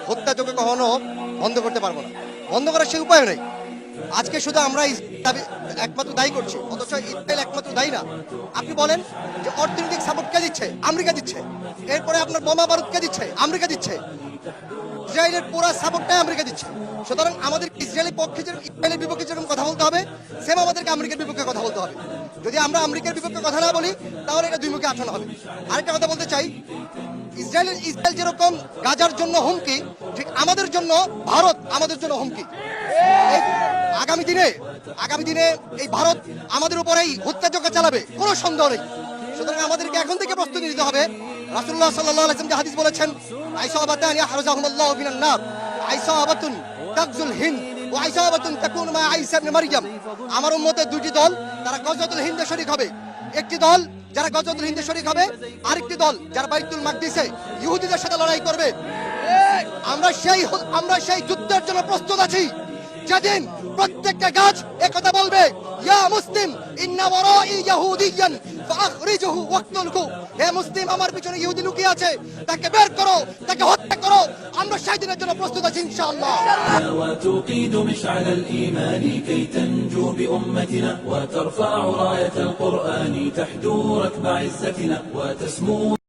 হত্যাযজ্ঞ কখনো বন্ধ করতে পারবো না, বন্ধ করার সেই উপায় নেই। আজকে শুধু আমরা একমাত্র দায়ী করছি, অথচ ইসরায়েল একমাত্র দায়ী না। আপনি বলেন যে অর্থনৈতিক সাপোর্ট কে দিচ্ছে? আমেরিকা দিচ্ছে। এরপরে আপনার বোমা বারুদ কে দিচ্ছে? আমেরিকা দিচ্ছে। ইসরায়েলের পুরো সাপোর্টটাই আমেরিকা দিচ্ছে। সুতরাং আমাদের ইসরায়েলের পক্ষে যেরকম, ইসরায়েলের বিপক্ষে যেরকম কথা বলতে হবে, সেম আমাদেরকে আমেরিকার বিপক্ষে কথা বলতে হবে। যদি আমরা আমেরিকার বিপক্ষে কথা না বলি, তাহলে এটা দুই মুখে আঠানো হবে। আরেকটা কথা বলতে চাই, ইসরায়েল যেরকম গাজার জন্য হুমকি, ঠিক আমাদের জন্য ভারত আমাদের জন্য হুমকি। আগামী দিনে এই ভারত আমাদের উপরেই হত্যাযজ্ঞ চালাবে, কোনো সন্দেহ নেই। সুতরাং আমাদেরকে এখন থেকে প্রস্তুতি নিতে হবে। রাসূলুল্লাহ সাল্লাল্লাহু আলাইহি ওয়াসাল্লাম যে হাদিস বলেছেন, আইসাবাতান ইয়াহরাজাহুমুল্লাহু মিনান নার, আইসাবাতুন তাগজুল হিন্দ ওয়া আইসাবাতুন তাকুনু মা ঈসা ইবনে মারইয়াম। আমার উম্মতের দুটি দল, তারা গজওয়াতুল হিন্দে শরীক হবে। একটি দল যারা গজওয়াতুল হিন্দে শরীক হবে, আরেকটি দল যারা বাইতুল মাকদিসে ইহুদিদের সাথে লড়াই করবে। আমরা সেই যুদ্ধের জন্য প্রস্তুত আছি। যেদিন প্রত্যেকটা গাছ একথা বলবে, ইয়া মুসলিম ইন্না ওয়ারাই ইয়াহুদিয়ান ফাখরিজহু ওয়াকতুলহু, হে মুসলিম, আমার পিছনে ইহুদি লুকিয়ে আছে, তাকে বের করো, তাকে হত্যা করো। আমরা সেই দিনের জন্য প্রস্তুত আছি ইনশাআল্লাহ। وتوقيد مشعل الإيمان كي تنجو بأمتنا وترفع راية القرآن تحدو ركب عزتنا وتسمو